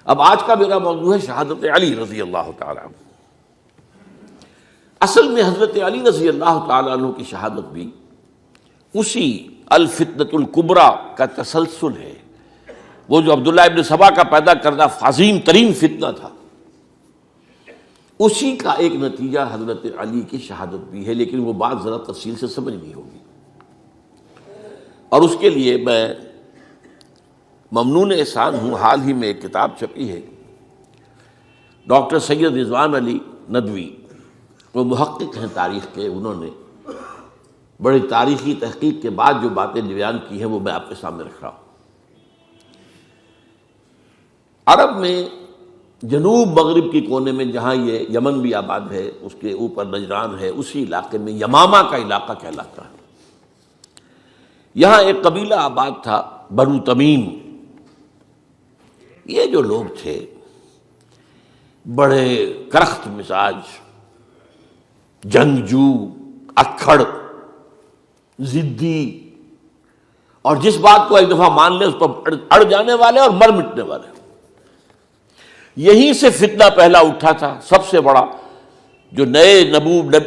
اب آج کا میرا موضوع ہے شہادت علی رضی اللہ تعالیٰ عنہ۔ اصل میں حضرت علی رضی اللہ تعالیٰ عنہ کی شہادت بھی اسی الفتنۃ الکبریٰ کا تسلسل ہے۔ وہ جو عبداللہ ابن سبا کا پیدا کردہ عظیم ترین فتنہ تھا، اسی کا ایک نتیجہ حضرت علی کی شہادت بھی ہے، لیکن وہ بات ذرا تفصیل سے سمجھنی ہوگی، اور اس کے لیے میں ممنون احسان ہوں۔ حال ہی میں ایک کتاب چھپی ہے، ڈاکٹر سید رضوان علی ندوی، وہ محقق ہیں تاریخ کے، انہوں نے بڑی تاریخی تحقیق کے بعد جو باتیں بیان کی ہیں وہ میں آپ کے سامنے رکھ رہا ہوں۔ عرب میں جنوب مغرب کی کونے میں، جہاں یہ یمن بھی آباد ہے، اس کے اوپر نجران ہے، اسی علاقے میں یمامہ کا علاقہ کہلاتا ہے۔ یہاں ایک قبیلہ آباد تھا، بنو تمیم۔ یہ جو لوگ تھے بڑے کرخت مزاج، جنگجو، اکھڑ، ضدی، اور جس بات کو ایک دفعہ مان لے اس پر اڑ جانے والے اور مر مٹنے والے۔ یہیں سے فتنہ پہلا اٹھا تھا، سب سے بڑا جو نئے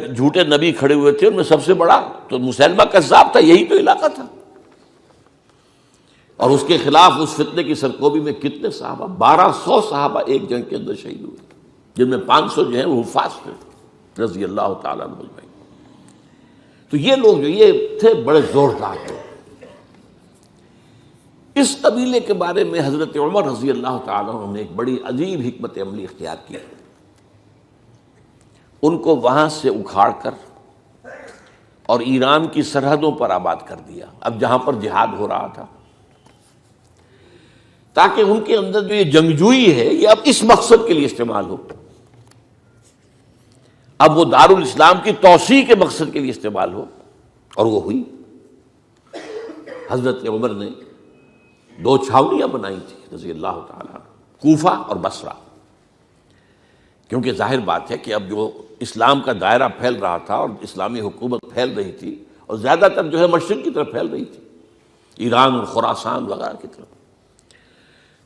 جھوٹے نبی کھڑے ہوئے تھے ان میں سب سے بڑا تو مسیلمہ کذاب تھا، یہی تو علاقہ تھا۔ اور اس کے خلاف اس فتنے کی سرکوبی میں کتنے صحابہ، 1200 صحابہ ایک جنگ کے اندر شہید ہوئے، جن میں 500 جو ہیں وہ حفاظ تھے رضی اللہ تعالیٰ عنہ اجمعین۔ تو یہ لوگ جو یہ تھے بڑے زوردار تھے۔ اس قبیلے کے بارے میں حضرت عمر رضی اللہ تعالیٰ عنہ نے ایک بڑی عجیب حکمت عملی اختیار کی۔ ان کو وہاں سے اکھاڑ کر اور ایران کی سرحدوں پر آباد کر دیا، اب جہاں پر جہاد ہو رہا تھا، تاکہ ان کے اندر جو یہ جنگجوئی ہے یہ اب اس مقصد کے لیے استعمال ہو، اب وہ دارالاسلام کی توسیع کے مقصد کے لیے استعمال ہو، اور وہ ہوئی۔ حضرت عمر نے 2 چھاؤنیاں بنائی تھی رضی اللہ تعالیٰ عنہ، کوفہ اور بصرہ، کیونکہ ظاہر بات ہے کہ اب جو اسلام کا دائرہ پھیل رہا تھا اور اسلامی حکومت پھیل رہی تھی، اور زیادہ تر جو ہے مشرق کی طرف پھیل رہی تھی، ایران اور خراسان وغیرہ کی طرف،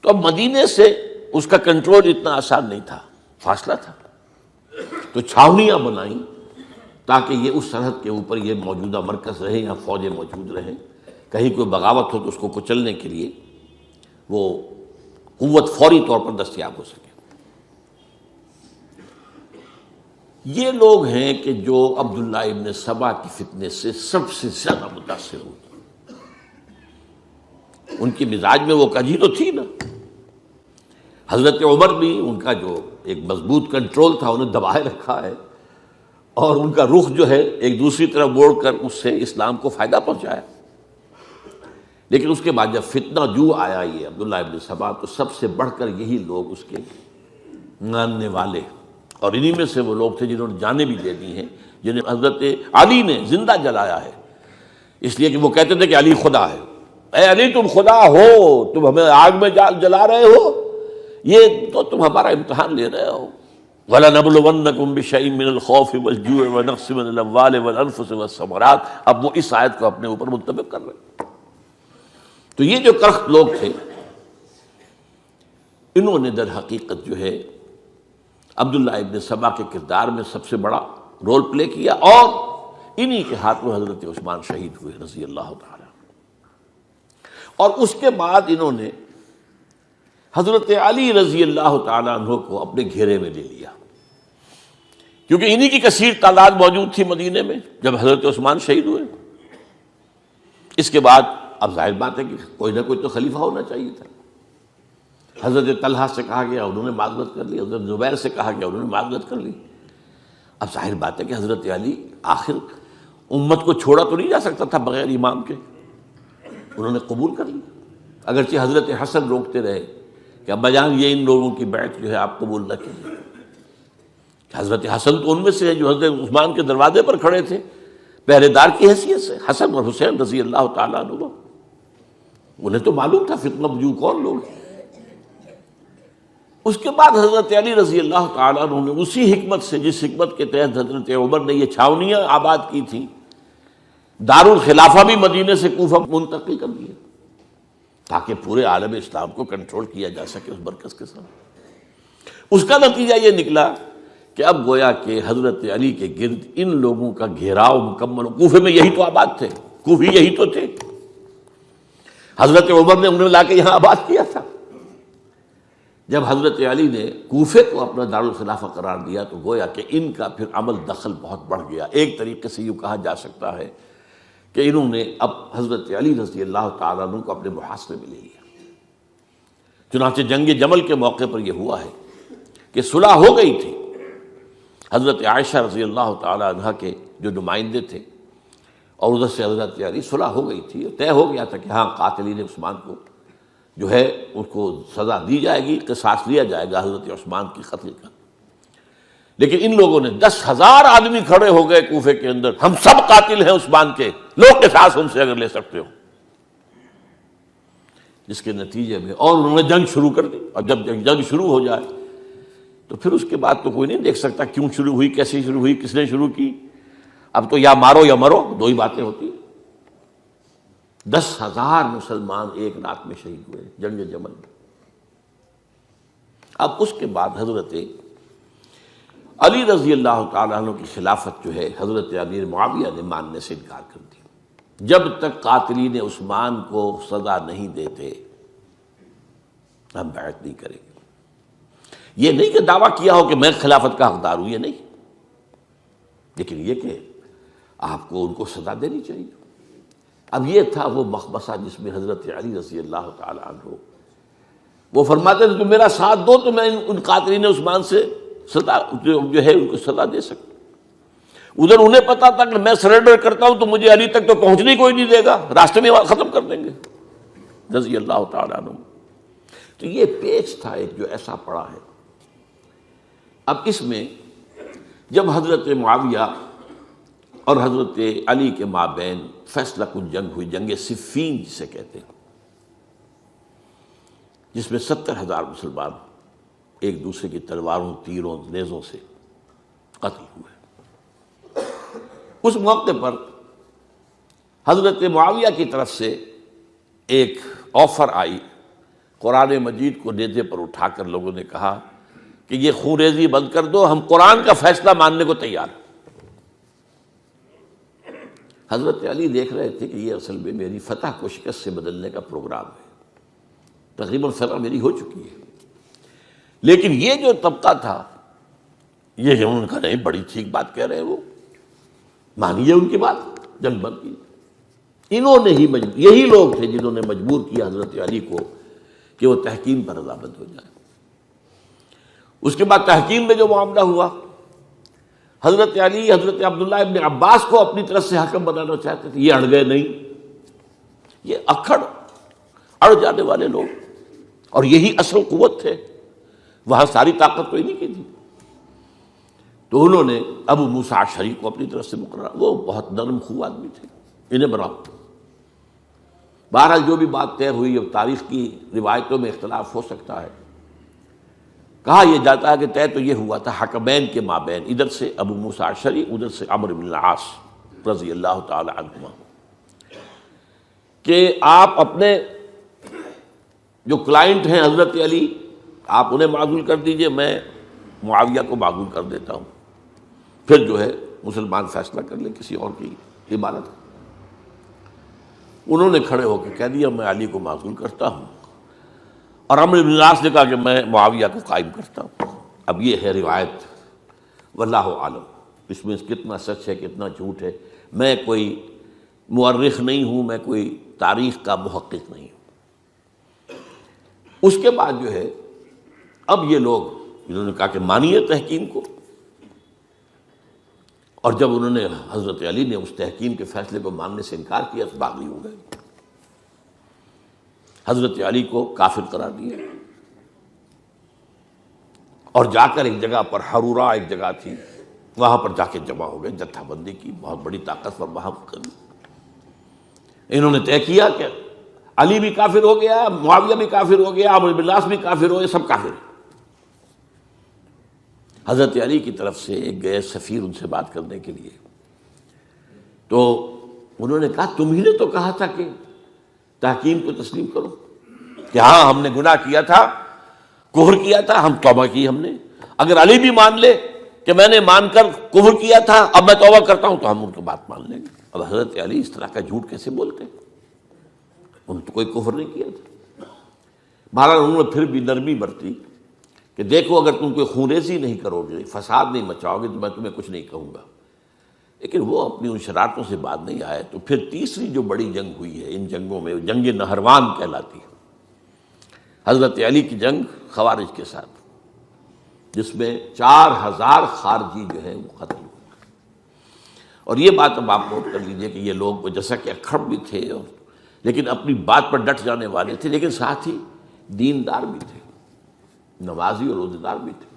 تو اب مدینے سے اس کا کنٹرول اتنا آسان نہیں تھا، فاصلہ تھا، تو چھاؤنیاں بنائیں تاکہ یہ اس سرحد کے اوپر یہ موجودہ مرکز رہے یا فوجیں موجود رہیں، کہیں کوئی بغاوت ہو تو اس کو کچلنے کے لیے وہ قوت فوری طور پر دستیاب ہو سکے۔ یہ لوگ ہیں کہ جو عبداللہ ابن سبا کی فتنے سے سب سے زیادہ متاثر ہوئے۔ ان کی مزاج میں وہ کجی تو تھی نا۔ حضرت عمر بھی ان کا جو ایک مضبوط کنٹرول تھا انہیں دبائے رکھا ہے، اور ان کا رخ جو ہے ایک دوسری طرف موڑ کر اس سے اسلام کو فائدہ پہنچایا۔ لیکن اس کے بعد جب فتنہ جو آیا یہ عبداللہ ابن سبا، تو سب سے بڑھ کر یہی لوگ اس کے ماننے والے، اور انہی میں سے وہ لوگ تھے جنہوں نے جانیں بھی دے دی ہیں، جنہیں حضرت علی نے زندہ جلایا ہے، اس لیے کہ وہ کہتے تھے کہ علی خدا ہے۔ اے علی تم خدا ہو، تم ہمیں آگ میں جلا رہے ہو، یہ تو تم ہمارا امتحان لے رہے ہو۔ وَلَنَبْلُوَنَّكُمْ بِشَيْءٍ مِّنَ الْخَوْفِ وَالْجُوعِ وَنَقْصٍ مِّنَ الْأَمْوَالِ وَالْأَنفُسِ وَالثَّمَرَاتِ۔ اب وہ اس آیت کو اپنے اوپر منطبق کر رہے ہیں۔ تو یہ جو کرخت لوگ تھے، انہوں نے در حقیقت جو ہے عبداللہ ابن سبا کے کردار میں سب سے بڑا رول پلے کیا، اور انہی کے ہاتھوں حضرت عثمان شہید ہوئے رضی اللہ تعالیٰ۔ اور اس کے بعد انہوں نے حضرت علی رضی اللہ تعالیٰ عنہ کو اپنے گھیرے میں لے لیا، کیونکہ انہی کی کثیر تعداد موجود تھی مدینے میں جب حضرت عثمان شہید ہوئے۔ اس کے بعد اب ظاہر بات ہے کہ کوئی نہ کوئی تو خلیفہ ہونا چاہیے تھا۔ حضرت طلحہ سے کہا گیا، انہوں نے معذرت کر لی، حضرت زبیر سے کہا گیا، انہوں نے معذرت کر لی۔ اب ظاہر بات ہے کہ حضرت علی آخر امت کو چھوڑا تو نہیں جا سکتا تھا بغیر امام کے، انہوں نے قبول کر لی، اگرچہ حضرت حسن روکتے رہے کہ ابا جان یہ ان لوگوں کی بیعت جو ہے آپ قبول نہ کیجیے۔ حضرت حسن تو ان میں سے ہے جو حضرت عثمان کے دروازے پر کھڑے تھے پہرے دار کی حیثیت سے، حسن اور حسین رضی اللہ تعالیٰ عنہ، انہیں تو معلوم تھا فتنہ جو کون لوگ ہیں۔ اس کے بعد حضرت علی رضی اللہ تعالیٰ عنہ نے اسی حکمت سے، جس حکمت کے تحت حضرت عمر نے یہ چھاونیاں آباد کی تھی، دارالخلافہ بھی مدینے سے کوفہ منتقل کر دیا، تاکہ پورے عالم اسلام کو کنٹرول کیا جا سکے اس مرکز کے ساتھ۔ اس کا نتیجہ یہ نکلا کہ اب گویا کہ حضرت علی کے گرد ان لوگوں کا گھیراؤ مکمل، کوفے میں یہی تو آباد تھے، کوفی یہی تو تھے، حضرت عمر نے انہیں لا کے یہاں آباد کیا تھا۔ جب حضرت علی نے کوفے کو اپنا دارالخلافہ قرار دیا تو گویا کہ ان کا پھر عمل دخل بہت بڑھ گیا۔ ایک طریقے سے یوں کہا جا سکتا ہے کہ انہوں نے اب حضرت علی رضی اللہ تعالیٰ عنہ کو اپنے محاصرے میں لے لیا۔ چنانچہ جنگ جمل کے موقع پر یہ ہوا ہے کہ صلح ہو گئی تھی، حضرت عائشہ رضی اللہ تعالیٰ عنہ کے جو نمائندے تھے اور ادھر سے حضرت علی، صلح ہو گئی تھی، طے ہو گیا تھا کہ ہاں قاتلین عثمان کو جو ہے اس کو سزا دی جائے گی، قصاص لیا جائے گا حضرت عثمان کی قتل کا۔ لیکن ان لوگوں نے 10,000 آدمی کھڑے ہو گئے کوفے کے اندر، ہم سب قاتل ہیں عثمان کے، لو قصاص ان سے اگر لے سکتے ہو، جس کے نتیجے میں اور انہوں نے جنگ شروع کر دی۔ اور جب جنگ شروع ہو جائے تو پھر اس کے بعد تو کوئی نہیں دیکھ سکتا کیوں شروع ہوئی، کیسے شروع ہوئی، کس نے شروع کی۔ اب تو یا مارو یا مرو، دو ہی باتیں ہوتی۔ 10,000 مسلمان ایک رات میں شہید ہوئے جنگ جمل میں۔ اب اس کے بعد حضرت علی رضی اللہ تعالیٰ عنہ کی خلافت جو ہے حضرت امیر معاویہ نے ماننے سے انکار کر دی۔ جب تک قاتلین عثمان کو سزا نہیں دیتے ہم بیعت نہیں کریں گے۔ یہ نہیں کہ دعویٰ کیا ہو کہ میں خلافت کا حقدار ہوں، یہ نہیں، لیکن یہ کہ آپ کو ان کو سزا دینی چاہیے۔ اب یہ تھا وہ مخمصہ جس میں حضرت علی رضی اللہ تعالیٰ عنہ وہ فرماتے تھے تم میرا ساتھ دو تو میں ان قاتلین عثمان سے سزا جو ہے ان کو سزا دے سکتا۔ ادھر انہیں پتا تھا کہ میں سرنڈر کرتا ہوں تو مجھے علی تک تو پہنچنے کوئی نہیں دے گا، راستے میں ختم کر دیں گے رضی اللہ تعالیٰ عنہ۔ تو یہ پیچ تھا ایک جو ایسا پڑا ہے۔ اب اس میں جب حضرت معاویہ اور حضرت علی کے مابین فیصلہ کن جنگ ہوئی، جنگ صفین جسے کہتے ہیں، جس میں 70,000 مسلمان ایک دوسرے کی تلواروں، تیروں، نیزوں سے قتل ہوئے۔ اس موقع پر حضرت معاویہ کی طرف سے ایک آفر آئی، قرآن مجید کو نیزے پر اٹھا کر لوگوں نے کہا کہ یہ خون ریزی بند کر دو، ہم قرآن کا فیصلہ ماننے کو تیار ہیں۔ حضرت علی دیکھ رہے تھے کہ یہ اصل میں میری فتح کو شکست سے بدلنے کا پروگرام ہے، تقریباً فتح میری ہو چکی ہے، لیکن یہ جو طبقہ تھا یہ انہوں نے کہا نہیں بڑی ٹھیک بات کہہ رہے ہیں، وہ مانیے ان کی بات، جنگ بند کی۔ انہوں نے ہی یہی لوگ تھے جنہوں نے مجبور کیا حضرت علی کو کہ وہ تحکیم پر رضامند ہو جائے۔ اس کے بعد تحکیم میں جو معاملہ ہوا، حضرت علی حضرت عبداللہ ابن عباس کو اپنی طرف سے حکم بنانا چاہتے تھے، یہ اڑ گئے نہیں، یہ اڑ جانے والے لوگ، اور یہی اصل قوت تھے، وہاں ساری طاقت کوئی نہیں کی تھی۔ تو انہوں نے ابو موسیٰ اشعری کو اپنی طرف سے مقررہ، وہ بہت نرم خو آدمی تھے، انہیں بناؤ۔ بہرحال جو بھی بات طے ہوئی، اب تاریخ کی روایتوں میں اختلاف ہو سکتا ہے، کہا یہ جاتا ہے کہ طے تو یہ ہوا تھا حکمین کے مابین، ادھر سے ابو موسیٰ اشعری، ادھر سے عمرو بن العاص رضی اللہ تعالی عنہما، کہ آپ اپنے جو کلائنٹ ہیں حضرت علی آپ انہیں معزول کر دیجئے، میں معاویہ کو معزول کر دیتا ہوں، پھر جو ہے مسلمان فیصلہ کر لیں کسی اور کی عبادت۔ انہوں نے کھڑے ہو کے کہہ دیا میں علی کو معزول کرتا ہوں، اور عمرو بن العاص نے کہا کہ میں معاویہ کو قائم کرتا ہوں۔ اب یہ ہے روایت، واللہ عالم اس میں کتنا سچ ہے کتنا جھوٹ ہے، میں کوئی مورخ نہیں ہوں، میں کوئی تاریخ کا محقق نہیں ہوں۔ اس کے بعد جو ہے اب یہ لوگ انہوں نے کہا کہ مانیے تحکیم کو، اور جب انہوں نے حضرت علی نے اس تحکیم کے فیصلے کو ماننے سے انکار کیا تو باغی ہو گئے، حضرت علی کو کافر قرار دیا، اور جا کر ایک جگہ پر حرورہ ایک جگہ تھی وہاں پر جا کے جمع ہو گئے، جتھا بندی کی، بہت بڑی طاقت پر وہاں کر انہوں نے طے کیا کہ علی بھی کافر ہو گیا، معاویہ بھی کافر ہو گیا، عمرو بن العاص بھی کافر ہو گئے، سب کافر ہیں۔ حضرت علی کی طرف سے ایک گئے سفیر ان سے بات کرنے کے لیے، تو انہوں نے کہا تم ہی نے تو کہا تھا کہ تحکیم کو تسلیم کرو، کہ ہاں ہم نے گناہ کیا تھا، کفر کیا تھا، ہم توبہ کی ہم نے۔ اگر علی بھی مان لے کہ میں نے مان کر کفر کیا تھا، اب میں توبہ کرتا ہوں، تو ہم ان کی بات مان لیں گے۔ اب حضرت علی اس طرح کا جھوٹ کیسے بولتے؟ انہوں نے تو کوئی کفر نہیں کیا تھا۔ بہرحال انہوں نے پھر بھی نرمی برتی کہ دیکھو اگر تم کوئی خونریزی نہیں کرو گے، فساد نہیں مچاؤ گے، تو میں تمہیں کچھ نہیں کہوں گا۔ لیکن وہ اپنی ان شرارتوں سے بعد نہیں آئے۔ تو پھر تیسری جو بڑی جنگ ہوئی ہے ان جنگوں میں، جنگ نہروان کہلاتی ہے، حضرت علی کی جنگ خوارج کے ساتھ، جس میں 4000 خارجی جو ہیں وہ قتل ہوئے۔ اور یہ بات اب آپ نوٹ کر لیجئے کہ یہ لوگ جیسا کہ اکھڑ بھی تھے لیکن اپنی بات پر ڈٹ جانے والے تھے، لیکن ساتھ ہی دیندار بھی تھے، نمازی اور روزہ دار بھی تھے۔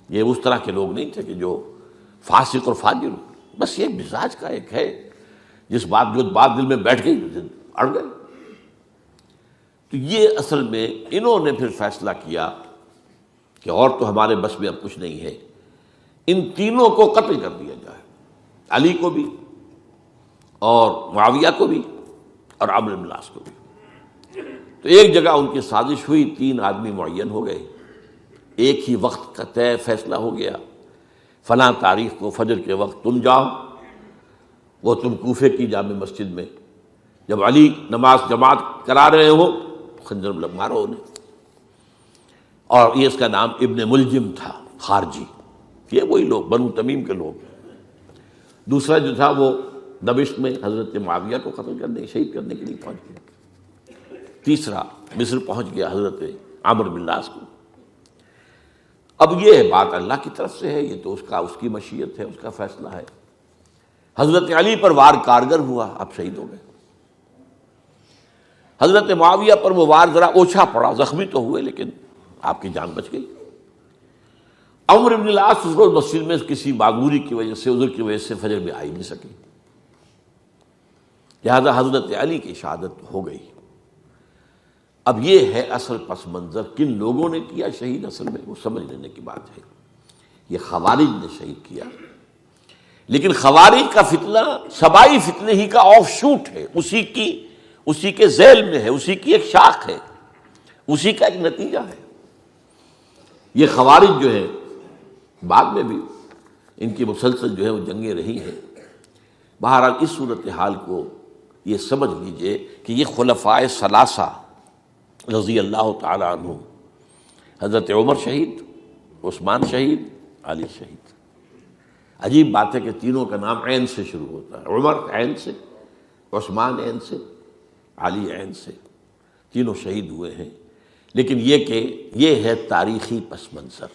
یہ اس طرح کے لوگ نہیں تھے کہ جو فاسق اور فاجر ہو، بس یہ مزاج کا ایک ہے، جو بات دل میں بیٹھ گئی اڑ گئے۔ تو یہ اصل میں انہوں نے پھر فیصلہ کیا کہ اور تو ہمارے بس میں اب کچھ نہیں ہے، ان تینوں کو قتل کر دیا جائے، علی کو بھی اور معاویہ کو بھی اور عمرو بن العاص کو بھی۔ تو ایک جگہ ان کی سازش ہوئی، 3 آدمی معین ہو گئے، ایک ہی وقت کا طے فیصلہ ہو گیا، فلاں تاریخ کو فجر کے وقت تم جاؤ، وہ تم کوفے کی جامع مسجد میں، جب علی نماز جماعت کرا رہے ہو خنجر مارو انہیں۔ اور یہ اس کا نام ابن ملجم تھا، خارجی، یہ وہی لوگ بنو تمیم کے لوگ۔ دوسرا جو تھا وہ دمشق میں حضرت معاویہ کو قتل کرنے شہید کرنے کے لیے پہنچ گیا۔ تیسرا مصر پہنچ گیا حضرت عمرو بن العاص کو۔ اب یہ بات اللہ کی طرف سے ہے، یہ تو اس کی مشیت ہے، اس کا فیصلہ ہے۔ حضرت علی پر وار کارگر ہوا، اب شہید ہو گئے۔ حضرت معاویہ پر وہ وار ذرا اوچھا پڑا، زخمی تو ہوئے لیکن آپ کی جان بچ گئی۔ عمرو بن العاص اس روز مسجد میں کسی معذوری کی وجہ سے، عذر کی وجہ سے فجر میں آ ہی نہیں سکے، لہذا حضرت علی کی شہادت ہو گئی۔ اب یہ ہے اصل پس منظر، کن لوگوں نے کیا شہید، اصل میں وہ سمجھ لینے کی بات ہے۔ یہ خوارج نے شہید کیا، لیکن خوارج کا فتنہ سبائی فتنے ہی کا آف شوٹ ہے، اسی کے ذیل میں ہے، اسی کی ایک شاخ ہے، اسی کا ایک نتیجہ ہے۔ یہ خوارج جو ہے بعد میں بھی ان کی مسلسل جو ہے وہ جنگیں رہی ہیں۔ بہرحال اس صورتحال کو یہ سمجھ لیجئے کہ یہ خلفائے ثلاثہ رضی اللہ تعالی عنہ، حضرت عمر شہید، عثمان شہید، علی شہید۔ عجیب بات ہے کہ تینوں کا نام عین سے شروع ہوتا ہے، عمر عین سے، عثمان عین سے، علی عین سے، تینوں شہید ہوئے ہیں۔ لیکن یہ کہ یہ ہے تاریخی پس منظر۔